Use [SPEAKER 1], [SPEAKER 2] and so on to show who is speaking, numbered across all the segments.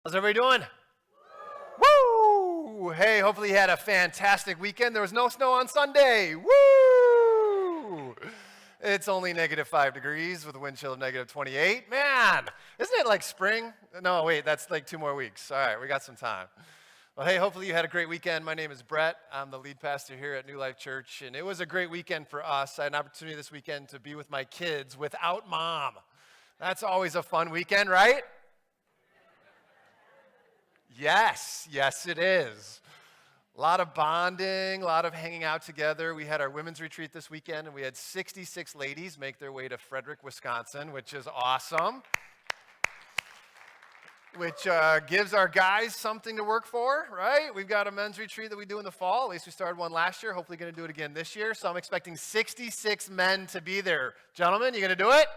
[SPEAKER 1] How's everybody doing? Woo! Hey, hopefully you had a fantastic weekend. There was no snow on Sunday. Woo! It's only -5 degrees with a wind chill of -28. Man, isn't it like spring? No, wait, that's like 2 more weeks. All right, we got some time. Well, hey, hopefully you had a great weekend. My name is Brett. I'm the lead pastor here at New Life Church, and it was a great weekend for us. I had an opportunity this weekend to be with my kids without mom. That's always a fun weekend, right? Yes, it is. A lot of bonding, a lot of hanging out together. We had our women's retreat this weekend, and we had 66 ladies make their way to Frederick, Wisconsin, which is awesome. Which gives our guys something to work for, right? We've got a men's retreat that we do in the fall. At least we started one last year. Hopefully going to do it again this year. So I'm expecting 66 men to be there. Gentlemen, you going to do it?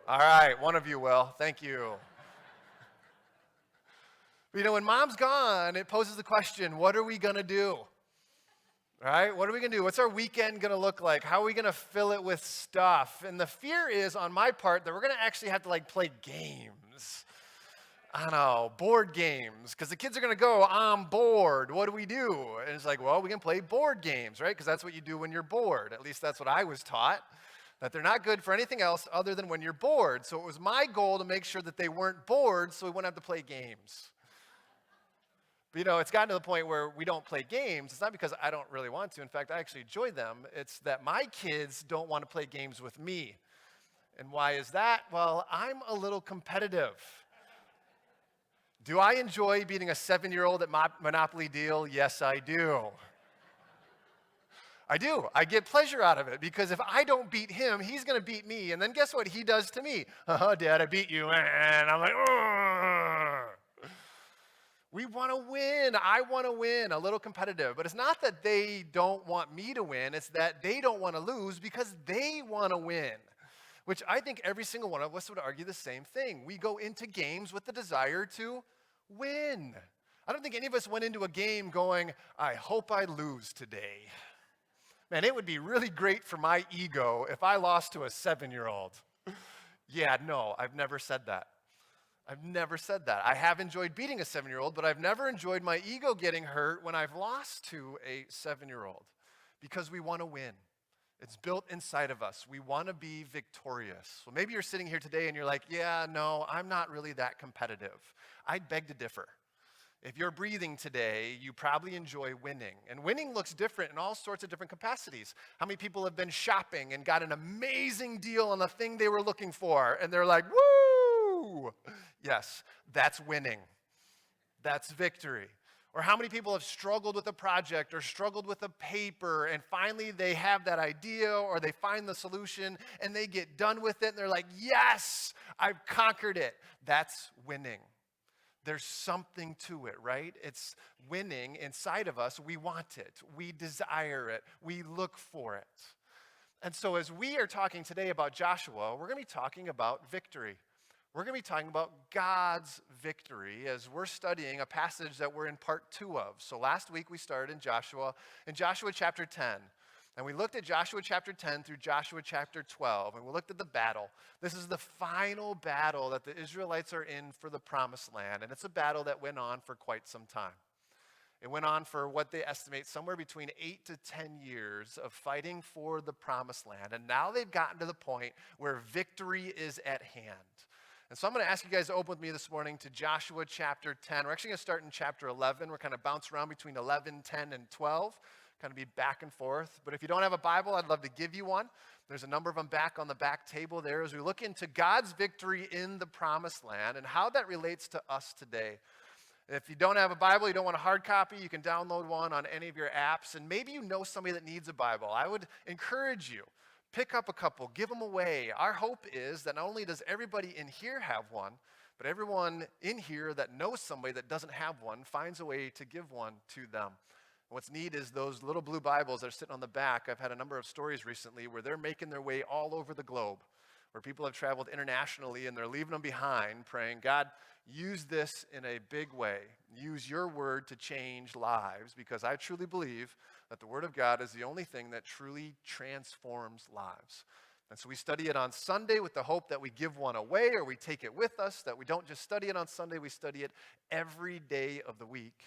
[SPEAKER 1] All right, one of you will. Thank you. But when mom's gone, it poses the question, what are we going to do? Right? What are we going to do? What's our weekend going to look like? How are we going to fill it with stuff? And the fear is, on my part, that we're going to actually have to play games. I don't know, board games, because the kids are going to go, I'm bored. What do we do? And it's like, well, we can play board games, right? Because that's what you do when you're bored. At least that's what I was taught, that they're not good for anything else other than when you're bored. So it was my goal to make sure that they weren't bored so we wouldn't have to play games. But it's gotten to the point where we don't play games. It's not because I don't really want to. In fact, I actually enjoy them. It's that my kids don't want to play games with me. And why is that? Well, I'm a little competitive. Do I enjoy beating a 7-year-old at Monopoly Deal? Yes, I do. I do. I get pleasure out of it because if I don't beat him, he's going to beat me. And then guess what he does to me? Dad, I beat you. And I'm like, ugh. We want to win. I want to win, a little competitive. But it's not that they don't want me to win. It's that they don't want to lose because they want to win, which I think every single one of us would argue the same thing. We go into games with the desire to win. I don't think any of us went into a game going, I hope I lose today. Man, it would be really great for my ego if I lost to a 7-year-old. Yeah, no, I've never said that. I've never said that. I have enjoyed beating a 7-year-old, but I've never enjoyed my ego getting hurt when I've lost to a 7-year-old because we want to win. It's built inside of us. We want to be victorious. Well, maybe you're sitting here today and you're like, yeah, no, I'm not really that competitive. I'd beg to differ. If you're breathing today, you probably enjoy winning. And winning looks different in all sorts of different capacities. How many people have been shopping and got an amazing deal on the thing they were looking for? And they're like, woo! Yes, that's winning. That's victory. Or how many people have struggled with a project or struggled with a paper and finally they have that idea or they find the solution and they get done with it and they're like, yes, I've conquered it. That's winning. There's something to it, right? It's winning inside of us. We want it. We desire it. We look for it. And so as we are talking today about Joshua, we're going to be talking about victory. We're going to be talking about God's victory as we're studying a passage that we're in part 2 of. So last week we started in Joshua chapter 10. And we looked at Joshua chapter 10 through Joshua chapter 12. And we looked at the battle. This is the final battle that the Israelites are in for the promised land. And it's a battle that went on for quite some time. It went on for what they estimate somewhere between 8 to 10 years of fighting for the promised land. And now they've gotten to the point where victory is at hand. And so I'm going to ask you guys to open with me this morning to Joshua chapter 10. We're actually going to start in chapter 11. We're kind of bounce around between 11, 10, and 12, kind of be back and forth. But if you don't have a Bible, I'd love to give you one. There's a number of them back on the back table there as we look into God's victory in the promised land and how that relates to us today. If you don't have a Bible, you don't want a hard copy, you can download one on any of your apps. And maybe you know somebody that needs a Bible. I would encourage you. Pick up a couple, give them away. Our hope is that not only does everybody in here have one, but everyone in here that knows somebody that doesn't have one finds a way to give one to them. And what's neat is those little blue Bibles that are sitting on the back. I've had a number of stories recently where they're making their way all over the globe, where people have traveled internationally and they're leaving them behind, praying, God, use this in a big way. Use your word to change lives, because I truly believe that the word of God is the only thing that truly transforms lives. And so we study it on Sunday with the hope that we give one away or we take it with us, that we don't just study it on Sunday, we study it every day of the week.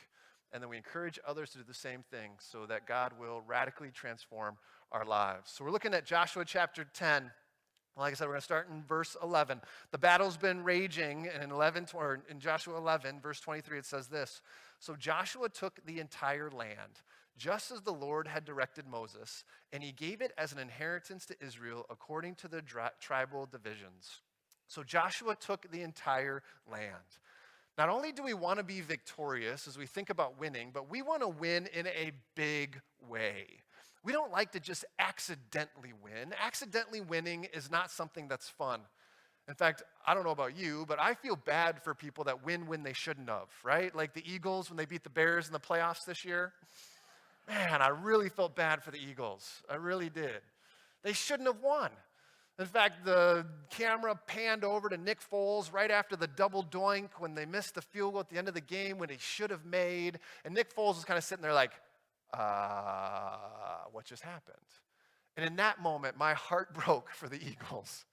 [SPEAKER 1] And then we encourage others to do the same thing so that God will radically transform our lives. So we're looking at Joshua chapter 10. Like I said, we're going to start in verse 11. The battle's been raging, and in Joshua 11, verse 23, it says this. So Joshua took the entire land, just as the Lord had directed Moses, and he gave it as an inheritance to Israel according to the tribal divisions. So Joshua took the entire land. Not only do we want to be victorious as we think about winning, but we want to win in a big way. We don't like to just accidentally win. Accidentally winning is not something that's fun. In fact, I don't know about you, but I feel bad for people that win when they shouldn't have, right? Like the Eagles when they beat the Bears in the playoffs this year. Man, I really felt bad for the Eagles. I really did. They shouldn't have won. In fact, the camera panned over to Nick Foles right after the double doink when they missed the field goal at the end of the game when he should have made. And Nick Foles was kind of sitting there like, what just happened? And in that moment, my heart broke for the Eagles.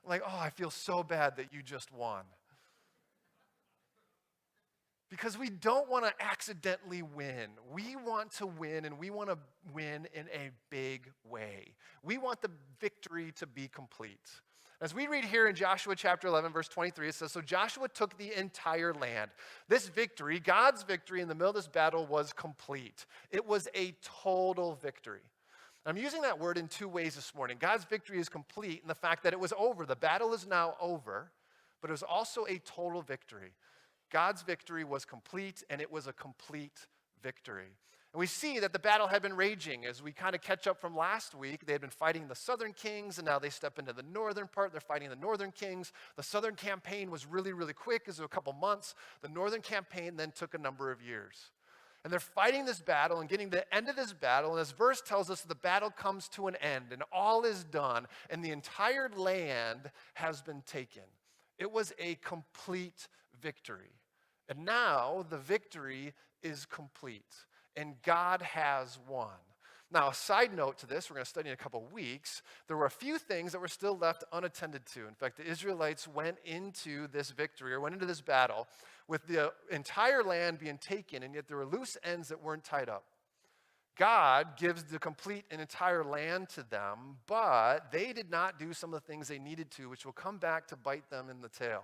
[SPEAKER 1] Like, oh, I feel so bad that you just won. Because we don't want to accidentally win. We want to win, and we want to win in a big way. We want the victory to be complete. As we read here in Joshua chapter 11, verse 23, it says, so Joshua took the entire land. This victory, God's victory in the middle of this battle was complete. It was a total victory. I'm using that word in two ways this morning. God's victory is complete in the fact that it was over. The battle is now over, but it was also a total victory. God's victory was complete, and it was a complete victory. And we see that the battle had been raging. As we kind of catch up from last week, they had been fighting the southern kings, and now they step into the northern part. They're fighting the northern kings. The southern campaign was really, really quick. It was a couple months. The northern campaign then took a number of years. And they're fighting this battle and getting to the end of this battle. And this verse tells us the battle comes to an end, and all is done, and the entire land has been taken. It was a complete victory. And now the victory is complete, and God has won. Now, a side note to this, we're going to study in a couple weeks, there were a few things that were still left unattended to. In fact, the Israelites went into this victory, or went into this battle, with the entire land being taken, and yet there were loose ends that weren't tied up. God gives the complete and entire land to them, but they did not do some of the things they needed to, which will come back to bite them in the tail.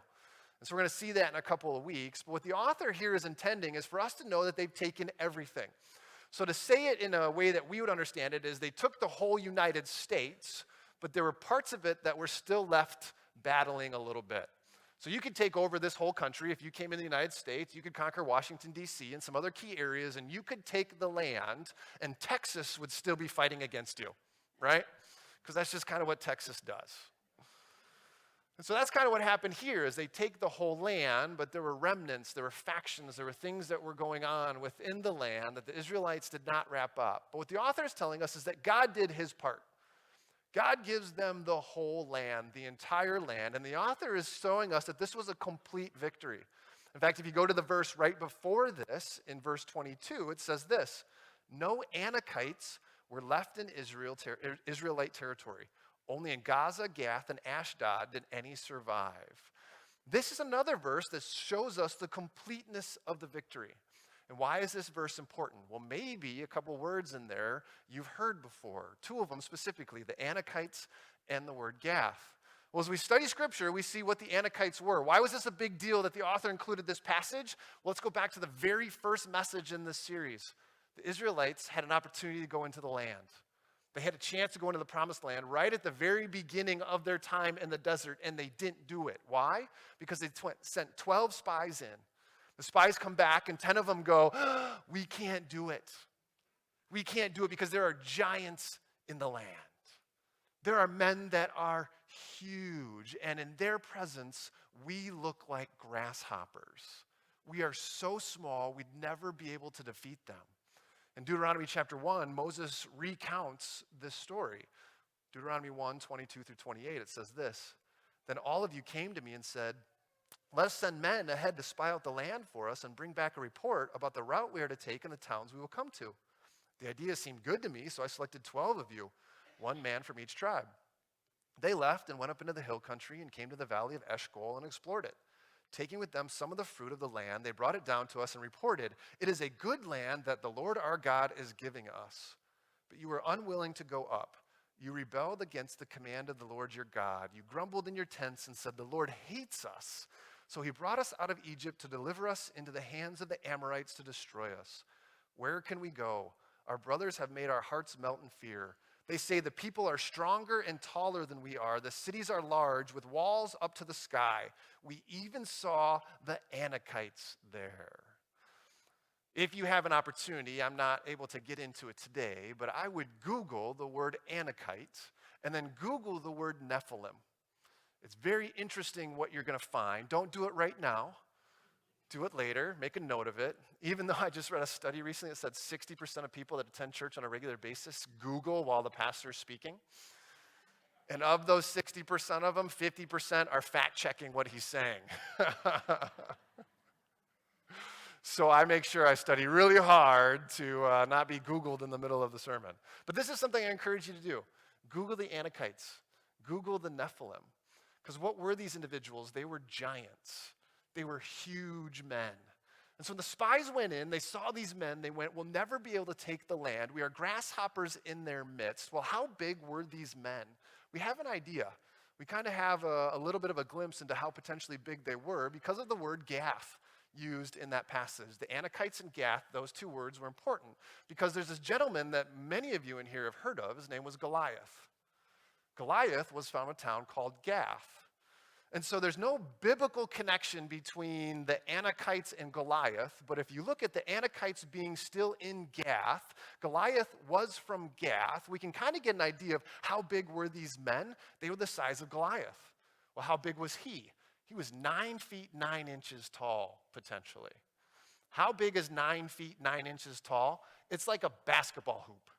[SPEAKER 1] And so we're going to see that in a couple of weeks. But what the author here is intending is for us to know that they've taken everything. So to say it in a way that we would understand it is they took the whole United States, but there were parts of it that were still left battling a little bit. So you could take over this whole country. If you came in the United States, you could conquer Washington, D.C. and some other key areas, and you could take the land, and Texas would still be fighting against you, right? Because that's just kind of what Texas does. And so that's kind of what happened here is they take the whole land, but there were remnants, there were factions, there were things that were going on within the land that the Israelites did not wrap up. But what the author is telling us is that God did his part. God gives them the whole land, the entire land, and the author is showing us that this was a complete victory. In fact, if you go to the verse right before this, in verse 22, it says this, no Anakites were left in Israelite territory. Only in Gaza, Gath, and Ashdod did any survive. This is another verse that shows us the completeness of the victory. And why is this verse important? Well, maybe a couple words in there you've heard before. Two of them specifically, the Anakites and the word Gath. Well, as we study Scripture, we see what the Anakites were. Why was this a big deal that the author included this passage? Well, let's go back to the very first message in this series. The Israelites had an opportunity to go into the land. They had a chance to go into the promised land right at the very beginning of their time in the desert, and they didn't do it. Why? Because they sent 12 spies in. The spies come back, and 10 of them go, we can't do it. We can't do it because there are giants in the land. There are men that are huge, and in their presence, we look like grasshoppers. We are so small, we'd never be able to defeat them. In Deuteronomy chapter 1, Moses recounts this story. Deuteronomy 1, 22 through 28, it says this, then all of you came to me and said, let us send men ahead to spy out the land for us and bring back a report about the route we are to take and the towns we will come to. The idea seemed good to me, so I selected 12 of you, one man from each tribe. They left and went up into the hill country and came to the valley of Eshcol and explored it. Taking with them some of the fruit of the land, they brought it down to us and reported, "It is a good land that the Lord our God is giving us. But you were unwilling to go up. You rebelled against the command of the Lord your God. You grumbled in your tents and said, 'The Lord hates us.' So he brought us out of Egypt to deliver us into the hands of the Amorites to destroy us. Where can we go? Our brothers have made our hearts melt in fear. They say the people are stronger and taller than we are. The cities are large with walls up to the sky. We even saw the Anakites there." If you have an opportunity, I'm not able to get into it today, but I would Google the word Anakite and then Google the word Nephilim. It's very interesting what you're going to find. Don't do it right now. Do it later. Make a note of it. Even though I just read a study recently that said 60% of people that attend church on a regular basis Google while the pastor is speaking. And of those 60% of them, 50% are fact-checking what he's saying. So I make sure I study really hard to not be Googled in the middle of the sermon. But this is something I encourage you to do. Google the Anakites. Google the Nephilim. Because what were these individuals? They were giants. They were huge men. And so when the spies went in, they saw these men. They went, "We'll never be able to take the land. We are grasshoppers in their midst." Well, how big were these men? We have an idea. We kind of have a little bit of a glimpse into how potentially big they were because of the word Gath used in that passage. The Anakites and Gath, those two words were important because there's this gentleman that many of you in here have heard of. His name was Goliath. Goliath was from a town called Gath. And so there's no biblical connection between the Anakites and Goliath, but if you look at the Anakites being still in Gath, Goliath was from Gath, we can kind of get an idea of how big were these men. They were the size of Goliath. Well, how big was he? He was 9 feet 9 inches tall, potentially. How big is 9 feet 9 inches tall? It's like a basketball hoop.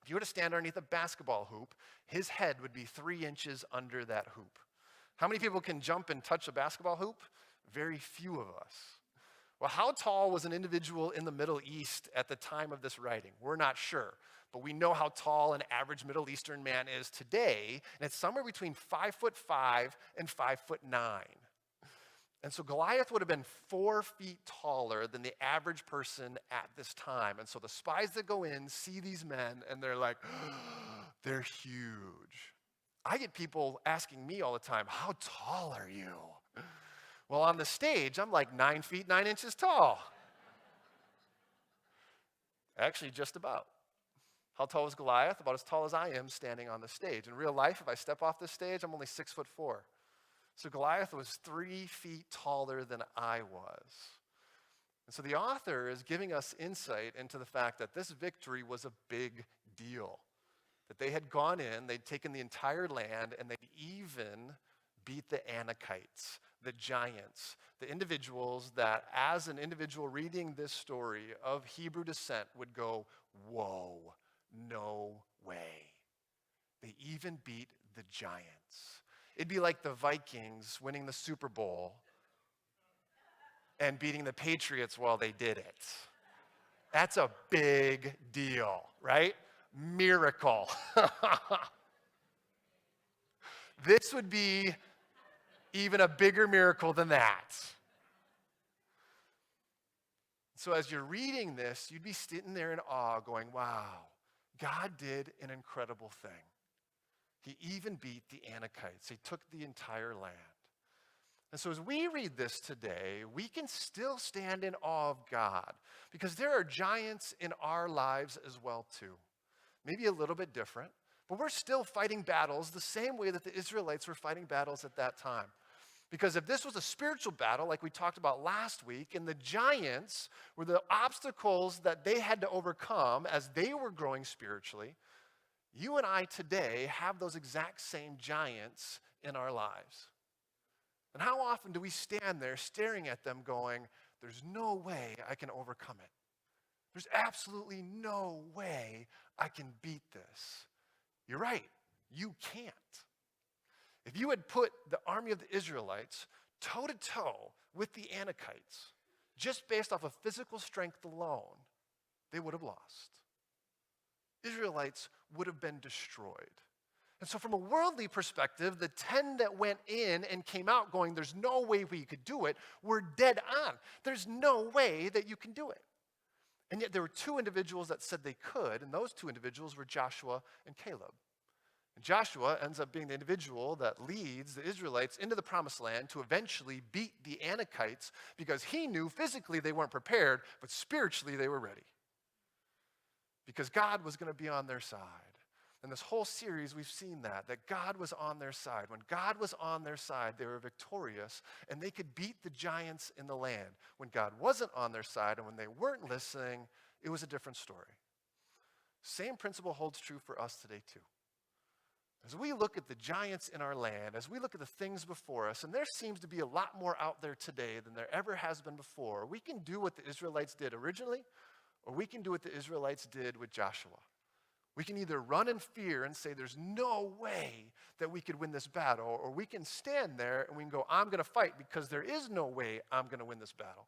[SPEAKER 1] If you were to stand underneath a basketball hoop, his head would be 3 inches under that hoop. How many people can jump and touch a basketball hoop? Very few of us. Well, how tall was an individual in the Middle East at the time of this writing? We're not sure, but we know how tall an average Middle Eastern man is today, and it's somewhere between 5'5" and 5'9". And so Goliath would have been 4 feet taller than the average person at this time. And so the spies that go in see these men, and they're like, they're huge. I get people asking me all the time, "How tall are you?" Well, on the stage, I'm like 9 feet 9 inches tall. Actually, just about. How tall was Goliath? About as tall as I am standing on the stage. In real life, if I step off the stage, I'm only 6'4". So Goliath was 3 feet taller than I was. And so the author is giving us insight into the fact that this victory was a big deal. That they had gone in, they'd taken the entire land, and they'd even beat the Anakites, the giants, the individuals that, as an individual reading this story of Hebrew descent, would go, "Whoa, no way." They even beat the giants. It'd be like the Vikings winning the Super Bowl and beating the Patriots while they did it. That's a big deal, right? Miracle. This would be even a bigger miracle than that. So as you're reading this, you'd be sitting there in awe going, wow, God did an incredible thing. He even beat the Anakites. He took the entire land. And so as we read this today, we can still stand in awe of God because there are giants in our lives as well too. Maybe a little bit different, but we're still fighting battles the same way that the Israelites were fighting battles at that time. Because if this was a spiritual battle, like we talked about last week, and the giants were the obstacles that they had to overcome as they were growing spiritually, you and I today have those exact same giants in our lives. And how often do we stand there staring at them going, there's no way I can overcome it. There's absolutely no way I can beat this. You're right, you can't. If you had put the army of the Israelites toe-to-toe with the Anakites, just based off of physical strength alone, they would have lost. Israelites would have been destroyed. And so from a worldly perspective, the 10 that went in and came out going, there's no way we could do it, were dead on. There's no way that you can do it. And yet there were two individuals that said they could, and those two individuals were Joshua and Caleb. And Joshua ends up being the individual that leads the Israelites into the promised land to eventually beat the Anakites because he knew physically they weren't prepared, but spiritually they were ready. Because God was going to be on their side. In this whole series, we've seen that God was on their side. When God was on their side, they were victorious, and they could beat the giants in the land. When God wasn't on their side, and when they weren't listening, it was a different story. Same principle holds true for us today, too. As we look at the giants in our land, as we look at the things before us, and there seems to be a lot more out there today than there ever has been before, we can do what the Israelites did originally, or we can do what the Israelites did with Joshua. We can either run in fear and say there's no way that we could win this battle, or we can stand there and we can go, I'm going to fight because there is no way I'm going to win this battle.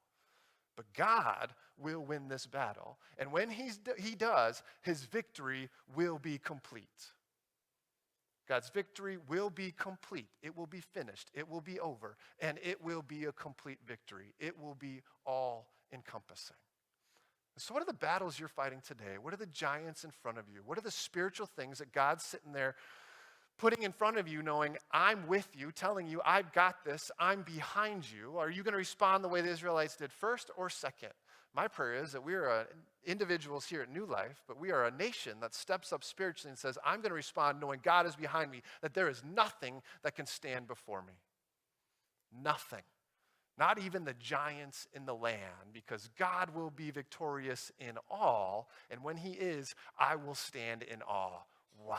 [SPEAKER 1] But God will win this battle. And when he does, his victory will be complete. God's victory will be complete. It will be finished. It will be over. And it will be a complete victory. It will be all-encompassing. So what are the battles you're fighting today? What are the giants in front of you? What are the spiritual things that God's sitting there putting in front of you, knowing I'm with you, telling you I've got this, I'm behind you? Are you going to respond the way the Israelites did first or second? My prayer is that we are individuals here at New Life, but we are a nation that steps up spiritually and says, I'm going to respond knowing God is behind me, that there is nothing that can stand before me. Nothing. Not even the giants in the land, because God will be victorious in all, and when he is, I will stand in awe. Wow.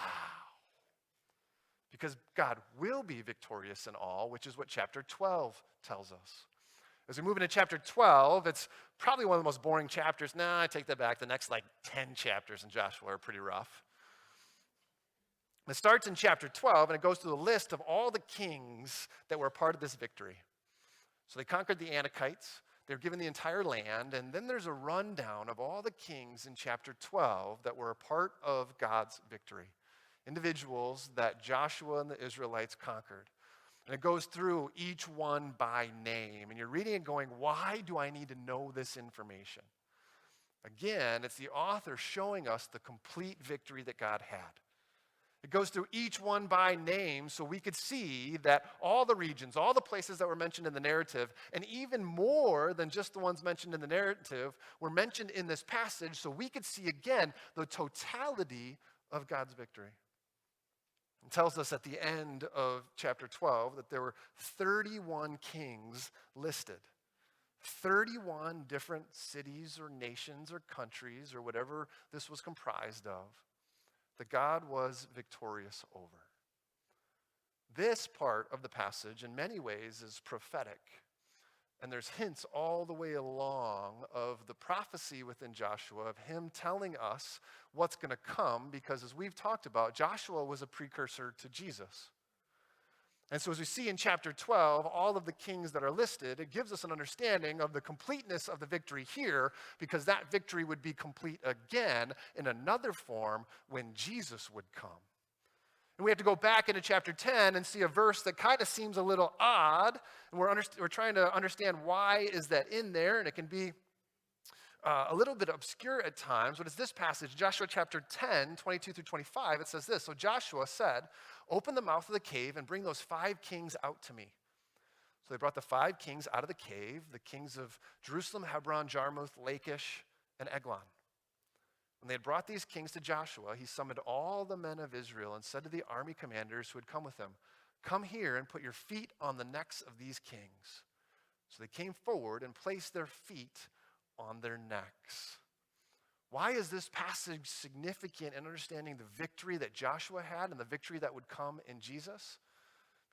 [SPEAKER 1] Because God will be victorious in all, which is what chapter 12 tells us. As we move into chapter 12, it's probably one of the most boring chapters. I take that back. The next 10 chapters in Joshua are pretty rough. It starts in chapter 12, and it goes through the list of all the kings that were a part of this victory. So they conquered the Anakites. They were given the entire land. And then there's a rundown of all the kings in chapter 12 that were a part of God's victory. Individuals that Joshua and the Israelites conquered. And it goes through each one by name. And you're reading it going, why do I need to know this information? Again, it's the author showing us the complete victory that God had. It goes through each one by name so we could see that all the regions, all the places that were mentioned in the narrative, and even more than just the ones mentioned in the narrative, were mentioned in this passage so we could see again the totality of God's victory. It tells us at the end of chapter 12 that there were 31 kings listed. 31 different cities or nations or countries or whatever this was comprised of, that God was victorious over. This part of the passage in many ways is prophetic. And there's hints all the way along of the prophecy within Joshua of him telling us what's going to come, because as we've talked about, Joshua was a precursor to Jesus. And so as we see in chapter 12, all of the kings that are listed, it gives us an understanding of the completeness of the victory here, because that victory would be complete again in another form when Jesus would come. And we have to go back into chapter 10 and see a verse that kind of seems a little odd. And we're trying to understand why is that in there, and it can be a little bit obscure at times, but it's this passage, Joshua chapter 10, 22 through 25. It says this, so Joshua said, open the mouth of the cave and bring those 5 kings out to me. So they brought the 5 kings out of the cave, the kings of Jerusalem, Hebron, Jarmuth, Lachish, and Eglon. When they had brought these kings to Joshua, he summoned all the men of Israel and said to the army commanders who had come with him, come here and put your feet on the necks of these kings. So they came forward and placed their feet on their necks. Why is this passage significant in understanding the victory that Joshua had and the victory that would come in Jesus?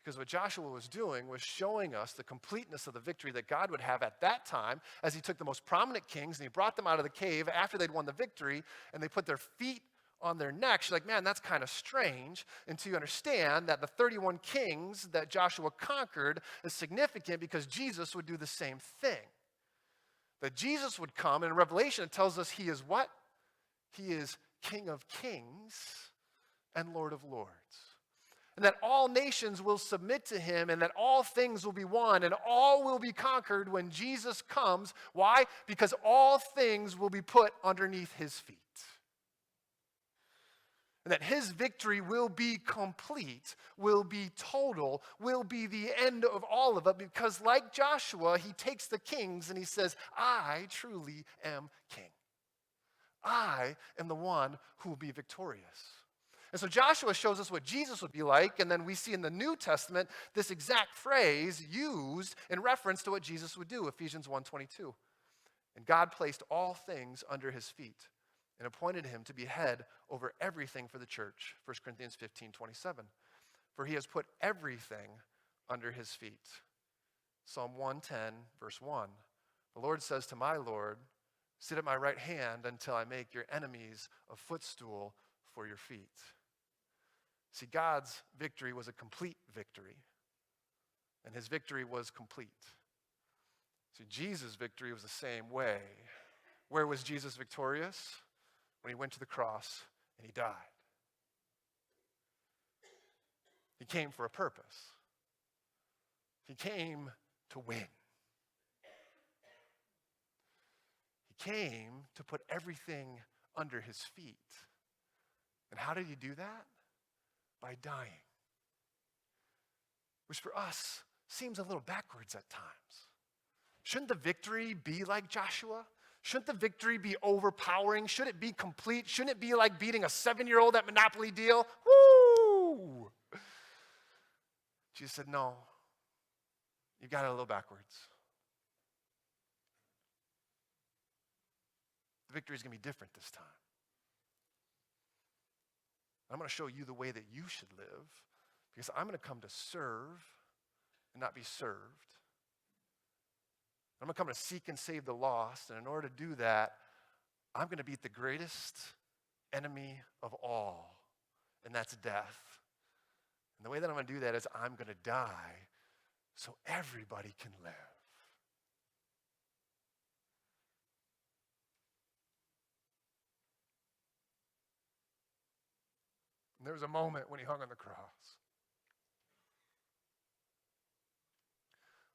[SPEAKER 1] Because what Joshua was doing was showing us the completeness of the victory that God would have at that time as he took the most prominent kings and he brought them out of the cave after they'd won the victory and they put their feet on their necks. You're like, man, that's kind of strange. Until you understand that the 31 kings that Joshua conquered is significant because Jesus would do the same thing. That Jesus would come, and in Revelation it tells us he is what? He is King of Kings and Lord of Lords. and that all nations will submit to him, and that all things will be won, and all will be conquered when Jesus comes. Why? Because all things will be put underneath his feet. And that his victory will be complete, will be total, will be the end of all of it, because like Joshua, he takes the kings and he says, I truly am king. I am the one who will be victorious. And so Joshua shows us what Jesus would be like, and then we see in the New Testament this exact phrase used in reference to what Jesus would do, Ephesians 1:22. And God placed all things under his feet and appointed him to be head over everything for the church, 1 Corinthians 15:27. For he has put everything under his feet. Psalm 110, verse 1. The Lord says to my Lord, sit at my right hand until I make your enemies a footstool for your feet. See, God's victory was a complete victory, and his victory was complete. See, Jesus' victory was the same way. Where was Jesus victorious? When he went to the cross and he died. He came for a purpose. He came to win. He came to put everything under his feet. And how did he do that? By dying. Which for us seems a little backwards at times. Shouldn't the victory be like Joshua? Shouldn't the victory be overpowering? Should it be complete? Shouldn't it be like beating a 7-year-old at Monopoly deal? Woo! Jesus said, no, you got it a little backwards. The victory is going to be different this time. I'm going to show you the way that you should live, because I'm going to come to serve and not be served. I'm going to come to seek and save the lost, and in order to do that, I'm going to beat the greatest enemy of all, and that's death. And the way that I'm going to do that is I'm going to die so everybody can live. And there was a moment when he hung on the cross.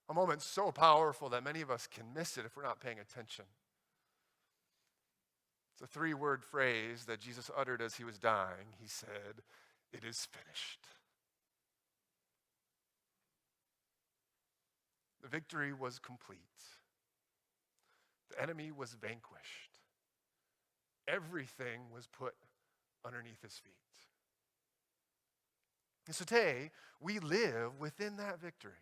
[SPEAKER 1] A moment so powerful that many of us can miss it if we're not paying attention. It's a 3-word phrase that Jesus uttered as he was dying. He said, "It is finished." The victory was complete. The enemy was vanquished. Everything was put underneath his feet. And so today, we live within that victory.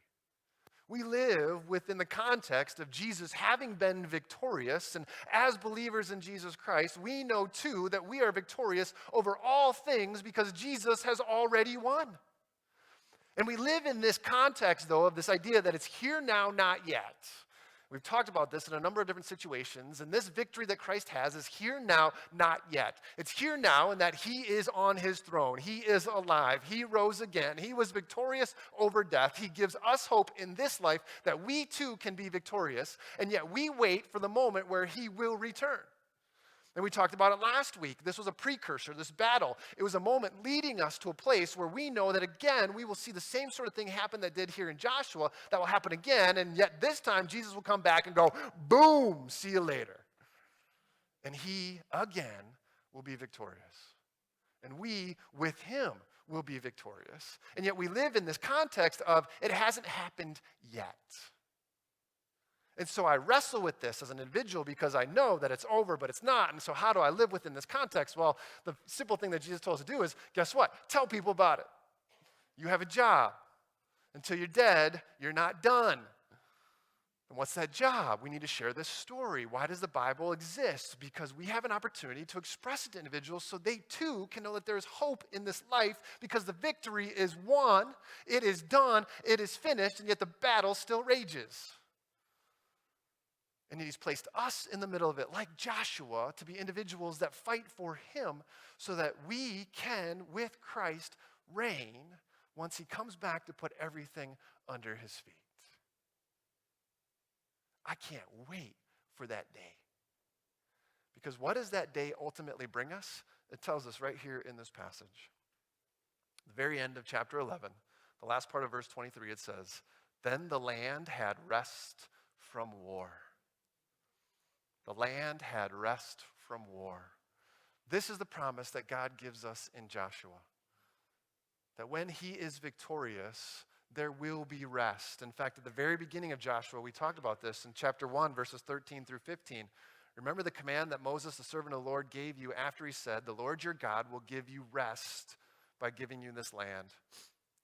[SPEAKER 1] We live within the context of Jesus having been victorious, and as believers in Jesus Christ, we know too that we are victorious over all things because Jesus has already won. And we live in this context, though, of this idea that it's here now, not yet. We've talked about this in a number of different situations, and this victory that Christ has is here now, not yet. It's here now in that he is on his throne. He is alive. He rose again. He was victorious over death. He gives us hope in this life that we too can be victorious, and yet we wait for the moment where he will return. And we talked about it last week. This was a precursor, this battle. It was a moment leading us to a place where we know that again, we will see the same sort of thing happen that did here in Joshua, that will happen again, and yet this time Jesus will come back and go, boom, see you later. And he, again, will be victorious. And we, with him, will be victorious. And yet we live in this context of it hasn't happened yet. And so I wrestle with this as an individual because I know that it's over, but it's not. And so how do I live within this context? Well, the simple thing that Jesus told us to do is, guess what? Tell people about it. You have a job. Until you're dead, you're not done. And what's that job? We need to share this story. Why does the Bible exist? Because we have an opportunity to express it to individuals so they too can know that there's hope in this life because the victory is won, it is done, it is finished, and yet the battle still rages. And he's placed us in the middle of it, like Joshua, to be individuals that fight for him so that we can, with Christ, reign once he comes back to put everything under his feet. I can't wait for that day. Because what does that day ultimately bring us? It tells us right here in this passage. The very end of chapter 11, the last part of verse 23, it says, "Then the land had rest from war." The land had rest from war. This is the promise that God gives us in Joshua. That when he is victorious, there will be rest. In fact, at the very beginning of Joshua, we talked about this in chapter 1, verses 13 through 15. Remember the command that Moses, the servant of the Lord, gave you after he said, "The Lord your God will give you rest by giving you this land.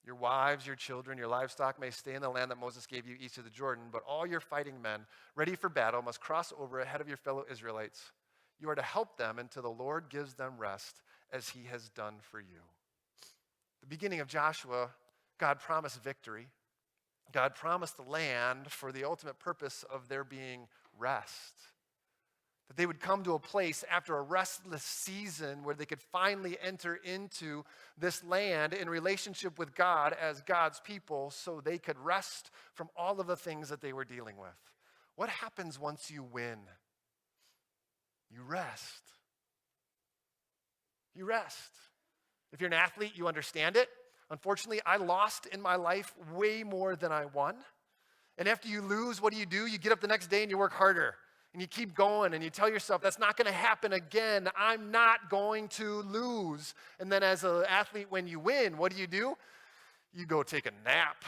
[SPEAKER 1] Your wives, your children, your livestock may stay in the land that Moses gave you east of the Jordan, but all your fighting men ready for battle must cross over ahead of your fellow Israelites. You are to help them until the Lord gives them rest as he has done for you." The beginning of Joshua, God promised victory. God promised the land for the ultimate purpose of there being rest. That they would come to a place after a restless season where they could finally enter into this land in relationship with God as God's people so they could rest from all of the things that they were dealing with. What happens once you win? You rest. You rest. If you're an athlete, you understand it. Unfortunately, I lost in my life way more than I won. And after you lose, what do? You get up the next day and you work harder. And you keep going and you tell yourself, that's not going to happen again. I'm not going to lose. And then as an athlete, when you win, what do? You go take a nap.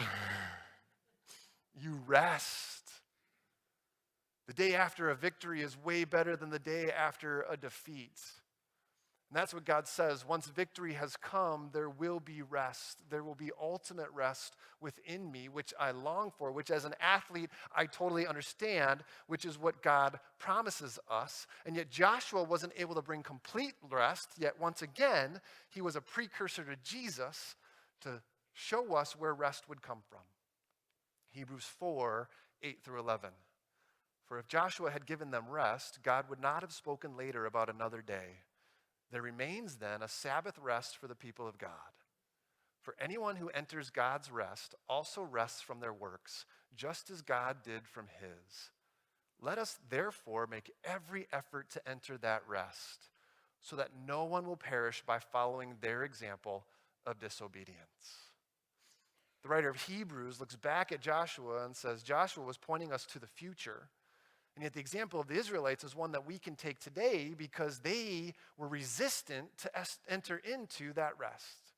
[SPEAKER 1] You rest. The day after a victory is way better than the day after a defeat. And that's what God says. Once victory has come, there will be rest. There will be ultimate rest within me, which I long for, which as an athlete, I totally understand, which is what God promises us. And yet Joshua wasn't able to bring complete rest, yet once again, he was a precursor to Jesus to show us where rest would come from. Hebrews 4, 8 through 11. For if Joshua had given them rest, God would not have spoken later about another day. There remains then a Sabbath rest for the people of God. For anyone who enters God's rest also rests from their works, just as God did from his. Let us therefore make every effort to enter that rest, so that no one will perish by following their example of disobedience. The writer of Hebrews looks back at Joshua and says Joshua was pointing us to the future. And yet the example of the Israelites is one that we can take today because they were resistant to enter into that rest.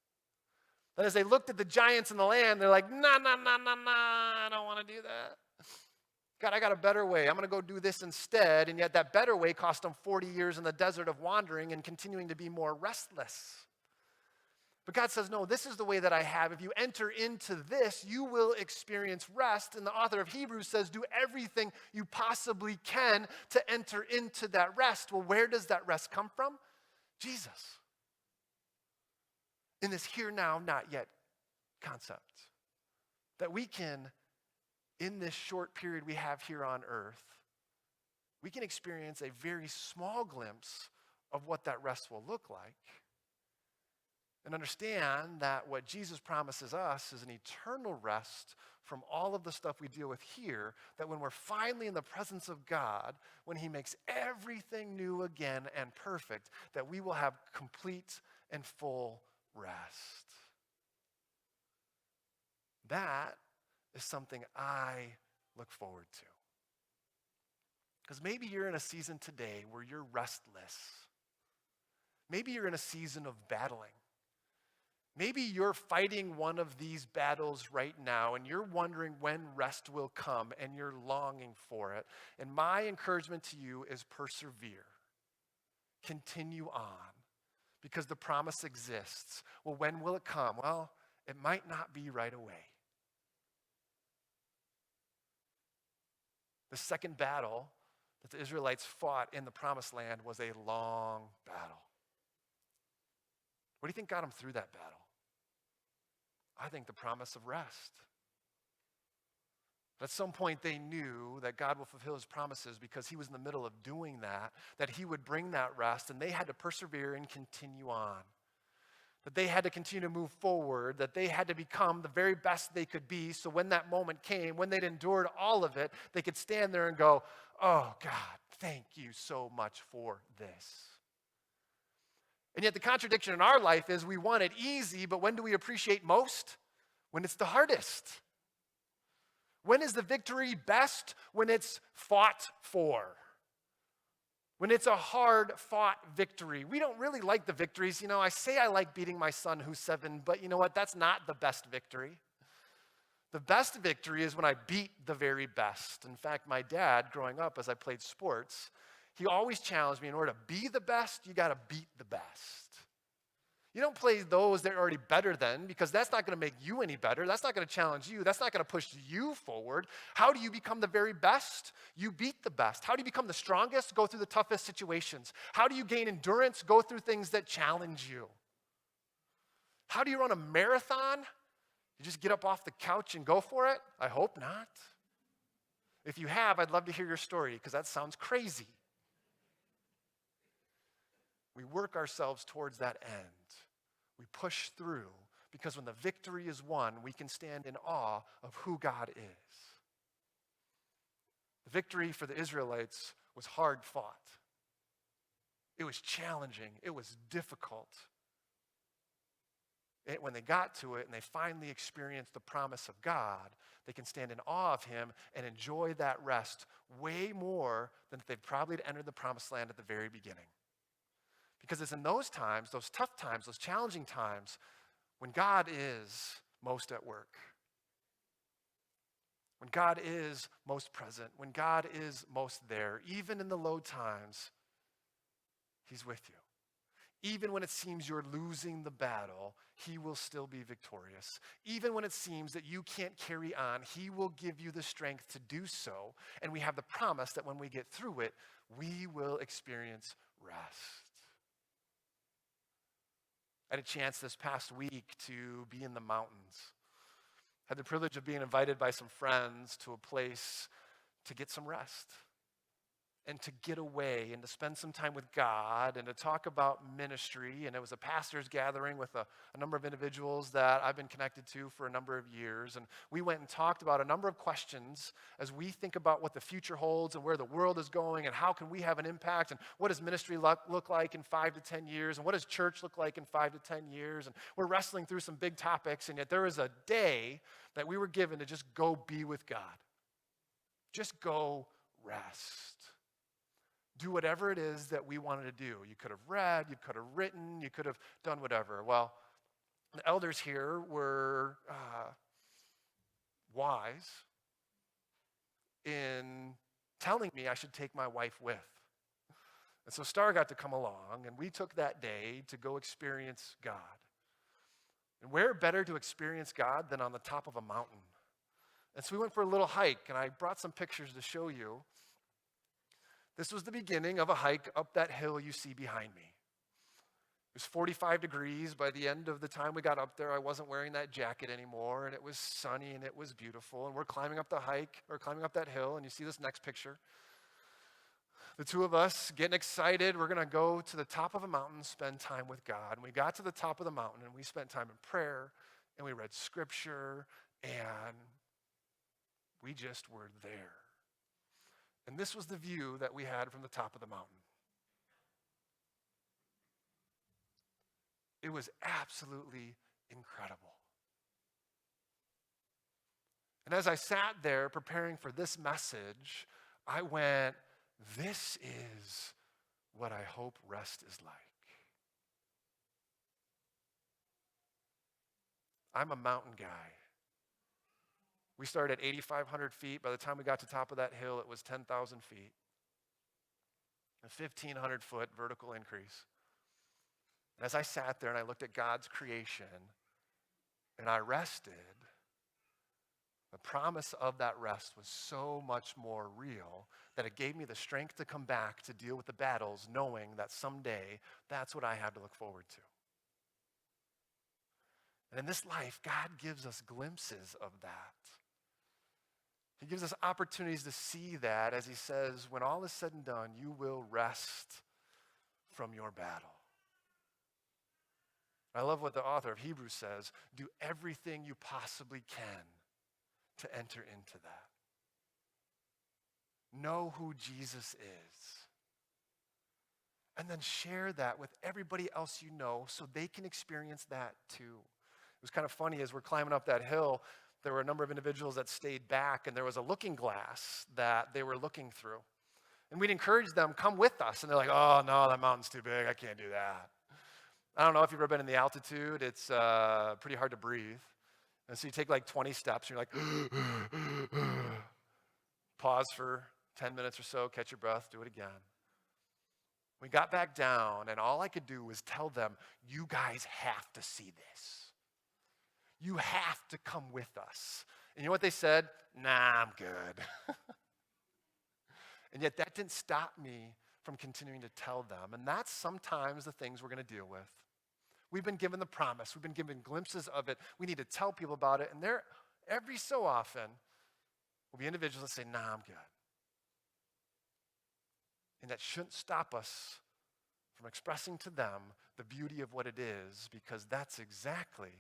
[SPEAKER 1] That as they looked at the giants in the land, they're like, nah, I don't want to do that. God, I got a better way. I'm going to go do this instead. And yet that better way cost them 40 years in the desert of wandering and continuing to be more restless. But God says, no, this is the way that I have. If you enter into this, you will experience rest. And the author of Hebrews says, do everything you possibly can to enter into that rest. Well, where does that rest come from? Jesus. In this here, now, not yet concept. That we can, in this short period we have here on earth, we can experience a very small glimpse of what that rest will look like. And understand that what Jesus promises us is an eternal rest from all of the stuff we deal with here, that when we're finally in the presence of God, when he makes everything new again and perfect, that we will have complete and full rest. That is something I look forward to. Because maybe you're in a season today where you're restless. Maybe you're in a season of battling. Maybe you're fighting one of these battles right now and you're wondering when rest will come and you're longing for it. And my encouragement to you is persevere. Continue on because the promise exists. Well, when will it come? Well, it might not be right away. The second battle that the Israelites fought in the promised land was a long battle. What do you think got them through that battle? I think the promise of rest. At some point they knew that God will fulfill his promises because he was in the middle of doing that he would bring that rest, and they had to persevere and continue on. That they had to continue to move forward, that they had to become the very best they could be, so when that moment came, when they'd endured all of it, they could stand there and go, oh God, thank you so much for this. And yet the contradiction in our life is we want it easy, but when do we appreciate most? When it's the hardest. When is the victory best? When it's fought for. When it's a hard-fought victory. We don't really like the victories. You know, I say I like beating my son who's 7, but you know what? That's not the best victory. The best victory is when I beat the very best. In fact, my dad, growing up as I played sports, he always challenged me, in order to be the best, you got to beat the best. You don't play those that are already better than, because that's not going to make you any better. That's not going to challenge you. That's not going to push you forward. How do you become the very best? You beat the best. How do you become the strongest? Go through the toughest situations. How do you gain endurance? Go through things that challenge you. How do you run a marathon? You just get up off the couch and go for it? I hope not. If you have, I'd love to hear your story, because that sounds crazy. We work ourselves towards that end. We push through, because when the victory is won, we can stand in awe of who God is. The victory for the Israelites was hard fought. It was challenging. It was difficult. When they got to it and they finally experienced the promise of God, they can stand in awe of him and enjoy that rest way more than if they'd probably entered the promised land at the very beginning. Because it's in those times, those tough times, those challenging times, when God is most at work. When God is most present. When God is most there. Even in the low times, he's with you. Even when it seems you're losing the battle, he will still be victorious. Even when it seems that you can't carry on, he will give you the strength to do so. And we have the promise that when we get through it, we will experience rest. I had a chance this past week to be in the mountains. Had the privilege of being invited by some friends to a place to get some rest and to get away and to spend some time with God and to talk about ministry. And it was a pastor's gathering with a number of individuals that I've been connected to for a number of years. And we went and talked about a number of questions as we think about what the future holds and where the world is going and how can we have an impact and what does ministry look like in 5 to 10 years and what does church look like in 5 to 10 years. And we're wrestling through some big topics, and yet there was a day that we were given to just go be with God. Just go rest. Do whatever it is that we wanted to do. You could have read, you could have written, you could have done whatever. Well, the elders here were wise in telling me I should take my wife with. And so Star got to come along, and we took that day to go experience God. And where better to experience God than on the top of a mountain? And so we went for a little hike, and I brought some pictures to show you. This was the beginning of a hike up that hill you see behind me. It was 45 degrees. By the end of the time we got up there, I wasn't wearing that jacket anymore, and it was sunny, and it was beautiful. And we're climbing up climbing up that hill, and you see this next picture. The two of us getting excited. We're going to go to the top of a mountain, spend time with God. And we got to the top of the mountain, and we spent time in prayer, and we read scripture, and we just were there. And this was the view that we had from the top of the mountain. It was absolutely incredible. And as I sat there preparing for this message, I went, this is what I hope rest is like. I'm a mountain guy. We started at 8,500 feet. By the time we got to the top of that hill, it was 10,000 feet. A 1,500 foot vertical increase. And as I sat there and I looked at God's creation and I rested, the promise of that rest was so much more real that it gave me the strength to come back to deal with the battles, knowing that someday that's what I had to look forward to. And in this life, God gives us glimpses of that. He gives us opportunities to see that, as he says, when all is said and done, you will rest from your battle. I love what the author of Hebrews says, do everything you possibly can to enter into that. Know who Jesus is. And then share that with everybody else you know so they can experience that too. It was kind of funny as we're climbing up that hill, there were a number of individuals that stayed back, and there was a looking glass that they were looking through. And we'd encourage them, come with us. And they're like, oh, no, that mountain's too big. I can't do that. I don't know if you've ever been in the altitude. It's pretty hard to breathe. And so you take like 20 steps, and you're like, pause for 10 minutes or so, catch your breath, do it again. We got back down, and all I could do was tell them, you guys have to see this. You have to come with us. And you know what they said? Nah, I'm good. And yet that didn't stop me from continuing to tell them. And that's sometimes the things we're going to deal with. We've been given the promise. We've been given glimpses of it. We need to tell people about it. And there, every so often, will be individuals that say, nah, I'm good. And that shouldn't stop us from expressing to them the beauty of what it is, because that's exactly,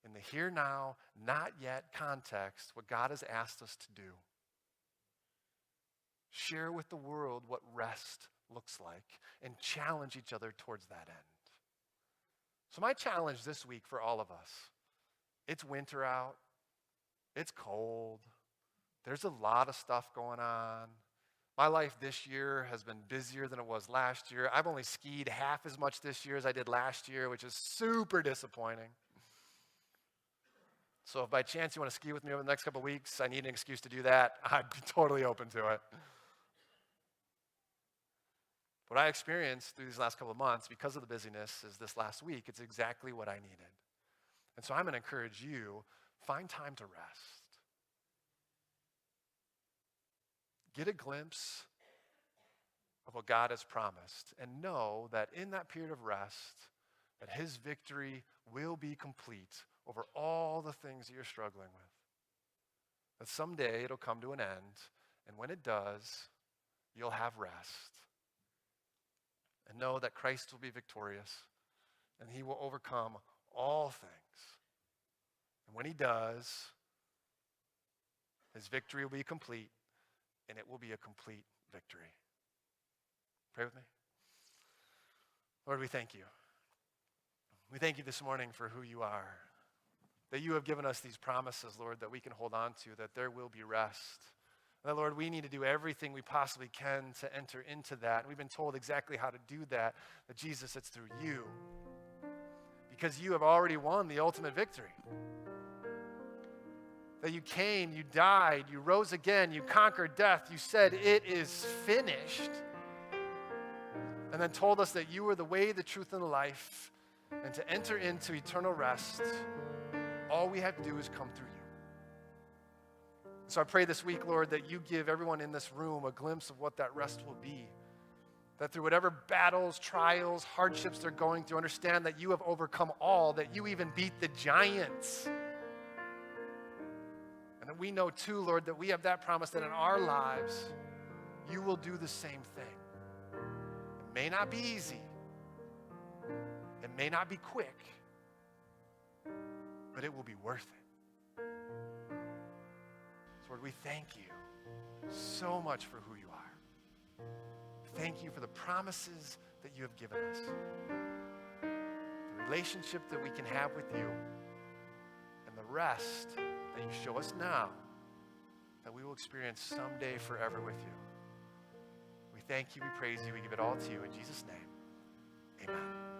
[SPEAKER 1] in the here now, not yet context, what God has asked us to do. Share with the world what rest looks like and challenge each other towards that end. So my challenge this week for all of us, it's winter out, it's cold, there's a lot of stuff going on. My life this year has been busier than it was last year. I've only skied half as much this year as I did last year, which is super disappointing. So if by chance you want to ski with me over the next couple of weeks, I need an excuse to do that, I'd be totally open to it. What I experienced through these last couple of months because of the busyness is this last week, it's exactly what I needed. And so I'm going to encourage you, find time to rest. Get a glimpse of what God has promised and know that in that period of rest, that his victory will be complete over all the things that you're struggling with. That someday it'll come to an end, and when it does, you'll have rest. And know that Christ will be victorious, and he will overcome all things. And when he does, his victory will be complete, and it will be a complete victory. Pray with me. Lord, we thank you. We thank you this morning for who you are, that you have given us these promises, Lord, that we can hold on to, that there will be rest. That, Lord, we need to do everything we possibly can to enter into that. And we've been told exactly how to do that, that Jesus, it's through you. Because you have already won the ultimate victory. That you came, you died, you rose again, you conquered death. You said, it is finished. And then told us that you are the way, the truth, and the life. And to enter into eternal rest, all we have to do is come through you. So I pray this week, Lord, that you give everyone in this room a glimpse of what that rest will be. That through whatever battles, trials, hardships they're going through, understand that you have overcome all, that you even beat the giants. And that we know too, Lord, that we have that promise that in our lives, you will do the same thing. It may not be easy. It may not be quick. But it will be worth it. Lord, we thank you so much for who you are. Thank you for the promises that you have given us, the relationship that we can have with you, and the rest that you show us now that we will experience someday forever with you. We thank you, we praise you, we give it all to you. In Jesus' name, amen.